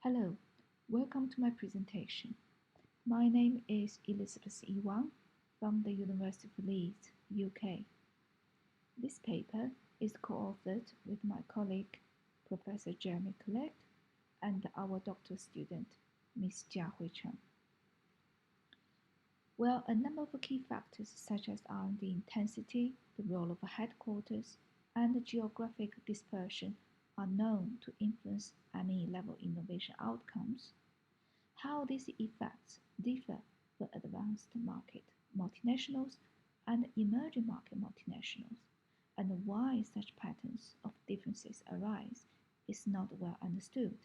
Hello, welcome to my presentation. My name is Elizabeth Wang from the University of Leeds, UK. This paper is co-authored with my colleague, Professor Jeremy Collette, and our doctoral student, Ms. Jiahui Chen. Well, a number of key factors such as R&D intensity, the role of headquarters, and the geographic dispersion are known to influence AMNE-level innovation outcomes. How these effects differ for advanced market multinationals and emerging market multinationals, and why such patterns of differences arise is not well understood.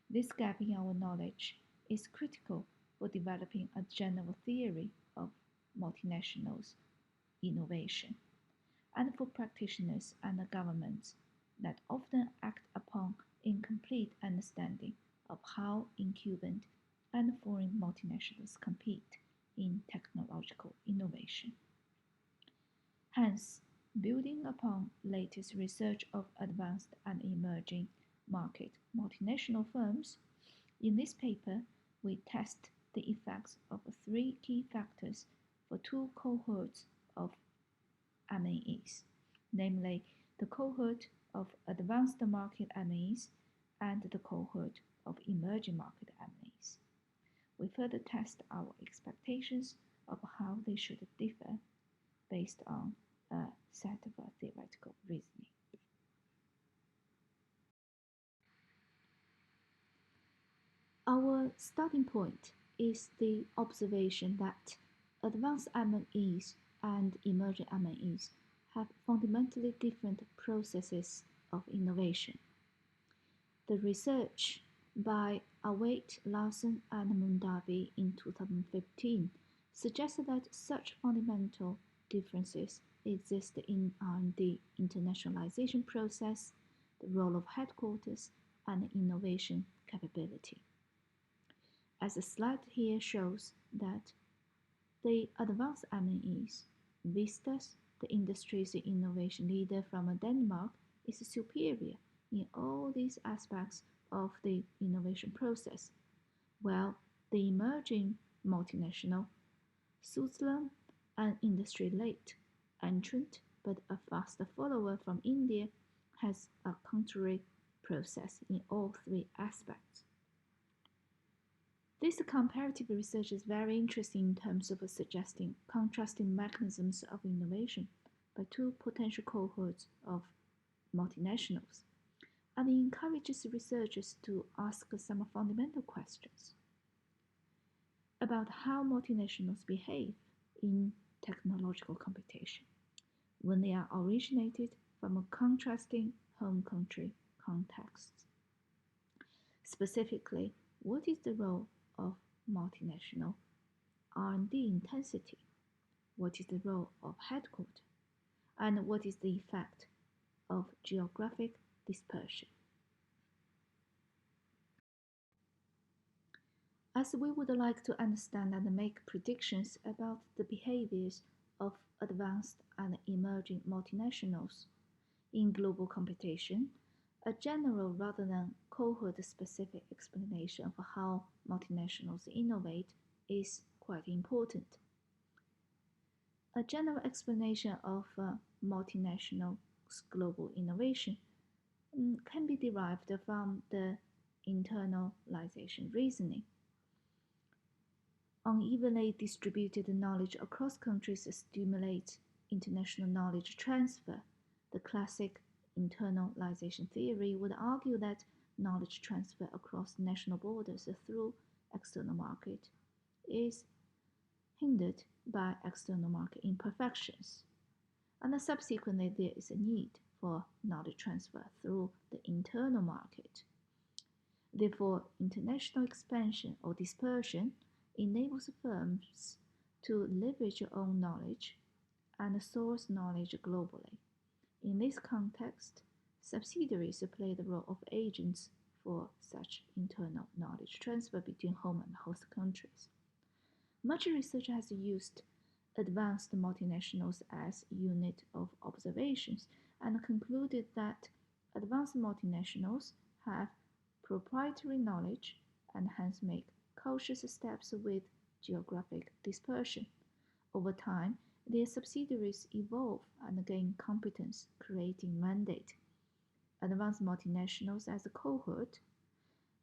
This gap in our knowledge is critical for developing a general theory of multinationals innovation, and for practitioners and governments that often act upon incomplete understanding of how incumbent and foreign multinationals compete in technological innovation. Hence, building upon latest research of advanced and emerging market multinational firms, in this paper we test the effects of three key factors for two cohorts of AMNEs, namely the cohort of advanced market AMNEs and the cohort of emerging market AMNEs. We further test our expectations of how they should differ based on a set of theoretical reasoning. Our starting point is the observation that advanced AMNEs and emerging AMNEs have fundamentally different processes of innovation. The research by Await, Larson, and Mundabi in 2015 suggested that such fundamental differences exist in R&D internationalization process, the role of headquarters, and innovation capability. As the slide here shows that the advanced AMNEs, Vistas, the industry's innovation leader from Denmark, is superior in all these aspects of the innovation process, while the emerging multinational, Switzerland, an industry late entrant but a fast follower from India, has a contrary process in all three aspects. This comparative research is very interesting in terms of suggesting contrasting mechanisms of innovation by two potential cohorts of multinationals, and it encourages researchers to ask some fundamental questions about how multinationals behave in technological competition when they are originated from a contrasting home country contexts. Specifically, what is the role of multinational R&D intensity? What is the role of headquarters? And what is the effect of geographic dispersion? As we would like to understand and make predictions about the behaviors of advanced and emerging multinationals in global competition, a general rather than cohort-specific explanation of how multinationals innovate is quite important. A general explanation of multinational global innovation can be derived from the internalization reasoning. Unevenly distributed knowledge across countries stimulates international knowledge transfer. The classic internalization theory would argue that knowledge transfer across national borders through external market is hindered by external market imperfections, and subsequently there is a need for knowledge transfer through the internal market. Therefore, international expansion or dispersion enables firms to leverage their own knowledge and source knowledge globally. In this context, subsidiaries play the role of agents for such internal knowledge transfer between home and host countries. Much research has used advanced multinationals as unit of observations and concluded that advanced multinationals have proprietary knowledge and hence make cautious steps with geographic dispersion. Over time, their subsidiaries evolve and gain competence, creating mandate. Advanced multinationals as a cohort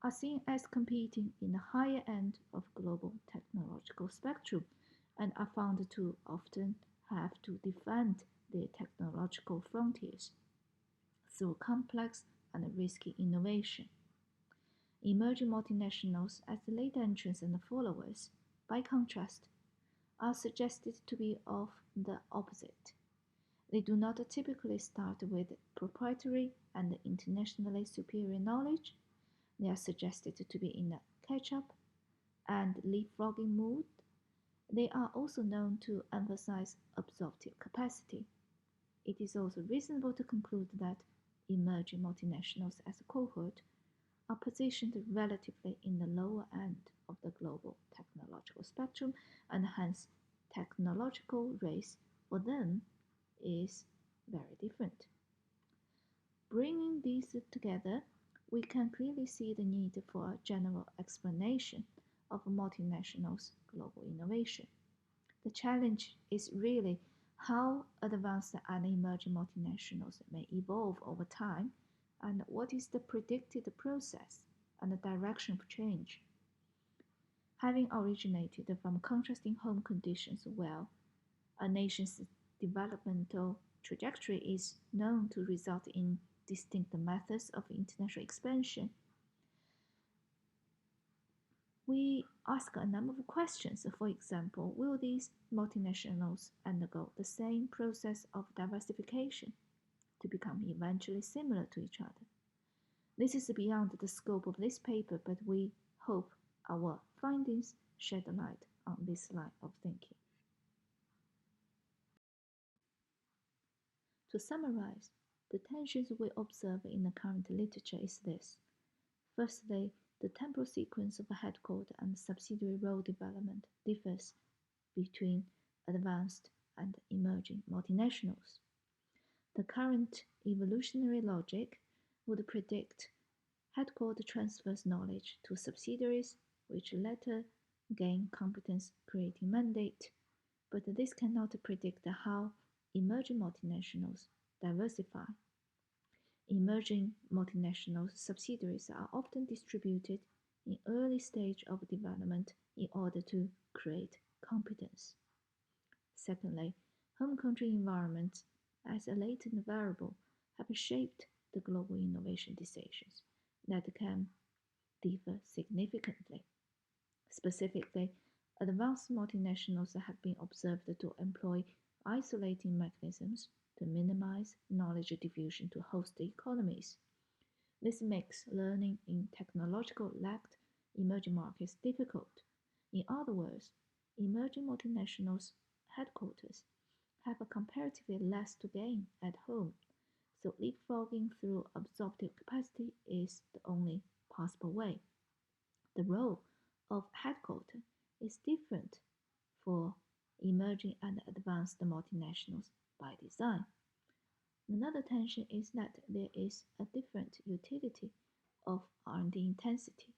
are seen as competing in the higher end of global technological spectrum and are found to often have to defend their technological frontiers through complex and risky innovation. Emerging multinationals as late entrants and followers, by contrast, are suggested to be of the opposite. They do not typically start with proprietary and internationally superior knowledge. They are suggested to be in a catch-up and leapfrogging mood. They are also known to emphasize absorptive capacity. It is also reasonable to conclude that emerging multinationals as a cohort are positioned relatively in the lower end of the global technological spectrum, and hence technological race for them is very different. Bringing these together, we can clearly see the need for a general explanation of multinationals' global innovation. The challenge is really how advanced and emerging multinationals may evolve over time, and what is the predicted process and the direction of change. Having originated from contrasting home conditions where a nation's developmental trajectory is known to result in distinct methods of international expansion, we ask a number of questions. For example, will these multinationals undergo the same process of diversification to become eventually similar to each other? This is beyond the scope of this paper, but we hope our findings shed light on this line of thinking. To summarize, the tensions we observe in the current literature is this. Firstly, the temporal sequence of headquarter and subsidiary role development differs between advanced and emerging multinationals. The current evolutionary logic would predict headquarter transfers knowledge to subsidiaries, which later gain competence creating mandate, but this cannot predict how emerging multinationals diversify. Emerging multinational subsidiaries are often distributed in early stage of development in order to create competence. Secondly, home country environments as a latent variable have shaped the global innovation decisions that can differ significantly. Specifically, advanced multinationals have been observed to employ isolating mechanisms to minimize knowledge diffusion to host economies. This makes learning in technological-lagged emerging markets difficult. In other words, emerging multinationals' headquarters have comparatively less to gain at home, so leapfrogging through absorptive capacity is the only possible way. The role of headquarter is different for emerging and advanced multinationals by design. Another tension is that there is a different utility of R&D intensity.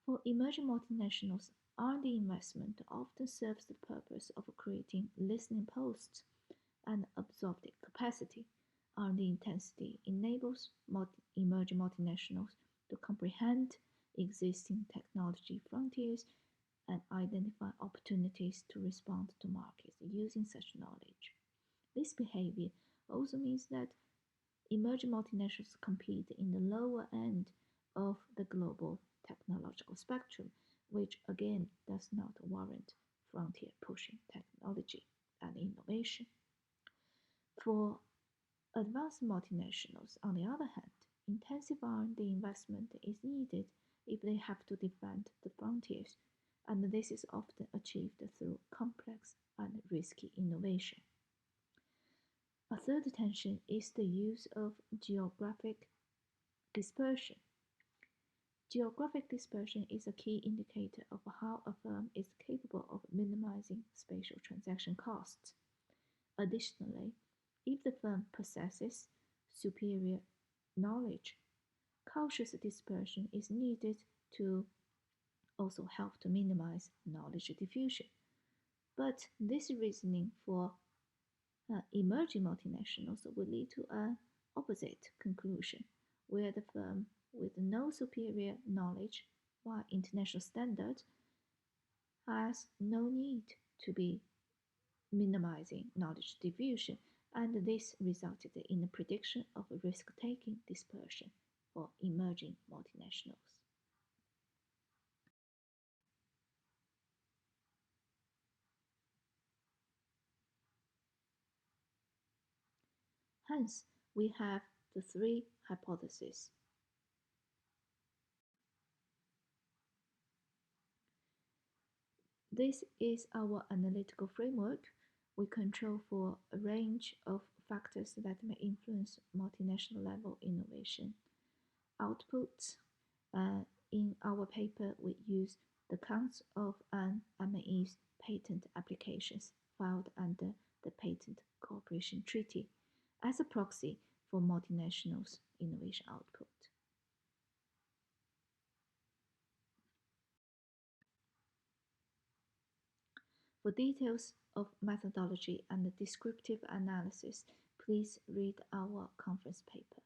For emerging multinationals, R&D investment often serves the purpose of creating listening posts and absorptive capacity. R&D intensity enables emerging multinationals to comprehend existing technology frontiers and identify opportunities to respond to markets using such knowledge. This behavior also means that emerging multinationals compete in the lower end of the global technological spectrum, which again does not warrant frontier-pushing technology and innovation. For advanced multinationals, on the other hand, intensive R&D investment is needed if they have to defend the frontiers, and this is often achieved through complex and risky innovation. A third tension is the use of geographic dispersion. Geographic dispersion is a key indicator of how a firm is capable of minimizing spatial transaction costs. Additionally, if the firm possesses superior knowledge, cautious dispersion is needed to also help to minimize knowledge diffusion. But this reasoning for emerging multinationals will lead to an opposite conclusion, where the firm with no superior knowledge or international standard has no need to be minimizing knowledge diffusion, and this resulted in the prediction of risk-taking dispersion for emerging multinationals. Hence, we have the three hypotheses. This is our analytical framework. We control for a range of factors that may influence multinational level innovation. Outputs. In our paper, we use the counts of AMNEs patent applications filed under the Patent Cooperation Treaty as a proxy for multinationals' innovation output. For details of methodology and descriptive analysis, please read our conference paper.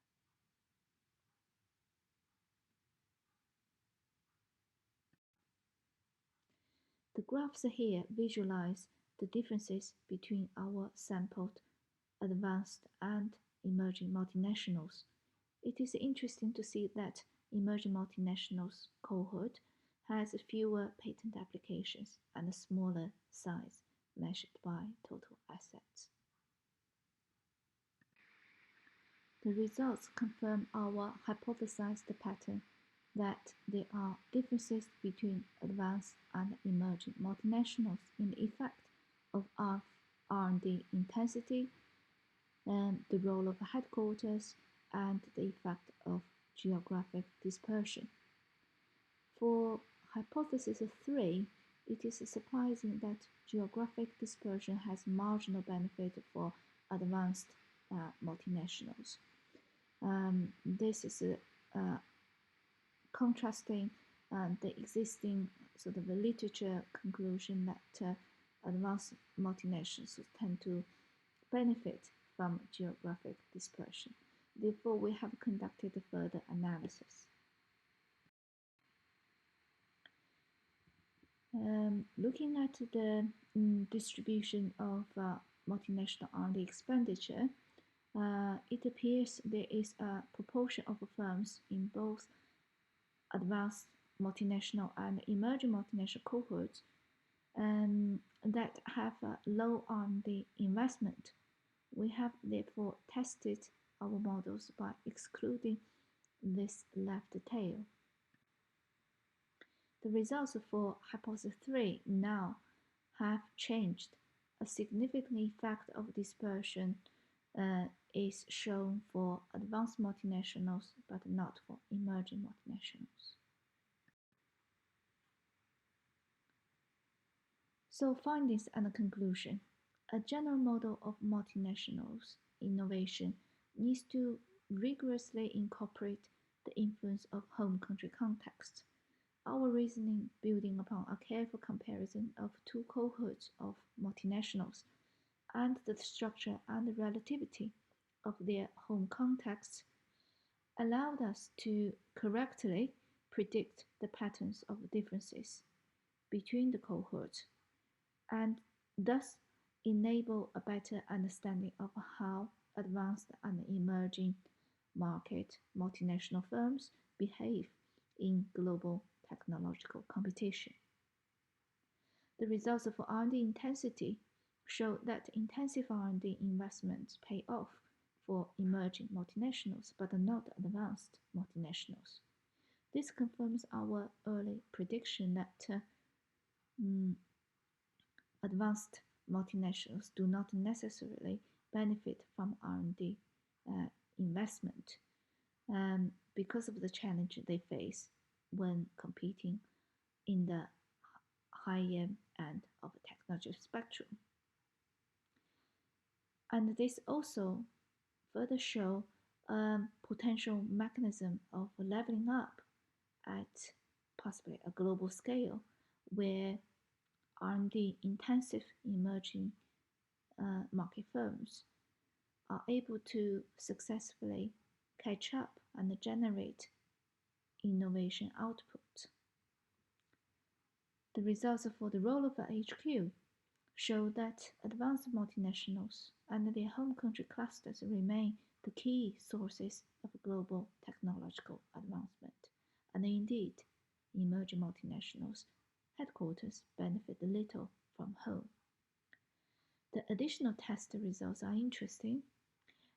The graphs here visualize the differences between our sampled advanced and emerging multinationals. It is interesting to see that emerging multinationals cohort has fewer patent applications and a smaller size measured by total assets. The results confirm our hypothesized pattern that there are differences between advanced and emerging multinationals in the effect of R&D intensity, and the role of headquarters, and the effect of geographic dispersion. For hypothesis 3, it is surprising that geographic dispersion has marginal benefit for advanced multinationals. This is contrasting the existing sort of literature conclusion that advanced multinationals tend to benefit from geographic dispersion. Therefore, we have conducted further analysis. Looking at the distribution of multinational R&D expenditure, it appears there is a proportion of firms in both advanced multinational and emerging multinational cohorts that have a low R&D investment. We have therefore tested our models by excluding this left tail. The results for hypothesis 3 now have changed. A significant effect of dispersion is shown for advanced multinationals, but not for emerging multinationals. So, findings and conclusion. A general model of multinationals innovation needs to rigorously incorporate the influence of home country context. Our reasoning, building upon a careful comparison of two cohorts of multinationals and the structure and relativity of their home contexts, allowed us to correctly predict the patterns of differences between the cohorts and thus enable a better understanding of how advanced and emerging market multinational firms behave in global technological competition. The results of R&D intensity show that intensive R&D investments pay off for emerging multinationals, but not advanced multinationals. This confirms our early prediction that advanced multinationals do not necessarily benefit from R&D investment because of the challenge they face when competing in the higher end of the technology spectrum. And this also further show a potential mechanism of leveling up at possibly a global scale where R&D intensive emerging market firms are able to successfully catch up and generate innovation output. The results for the rollover HQ show that advanced multinationals and their home country clusters remain the key sources of global technological advancement, and indeed, emerging multinationals' headquarters benefit little from home. The additional test results are interesting.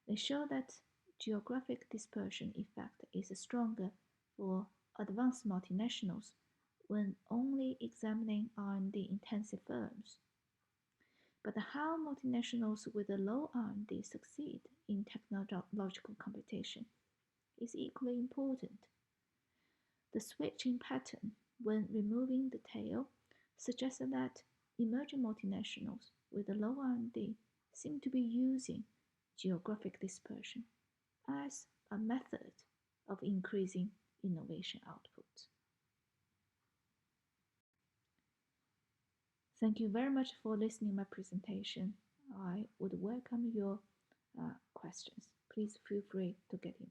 They show that geographic dispersion effect is stronger for advanced multinationals when only examining R&D intensive firms. But how multinationals with a low R&D succeed in technological competition is equally important. The switching pattern when removing the tail suggests that emerging multinationals with a low R&D seem to be using geographic dispersion as a method of increasing innovation output. Thank you very much for listening to my presentation. I would welcome your questions. Please feel free to get in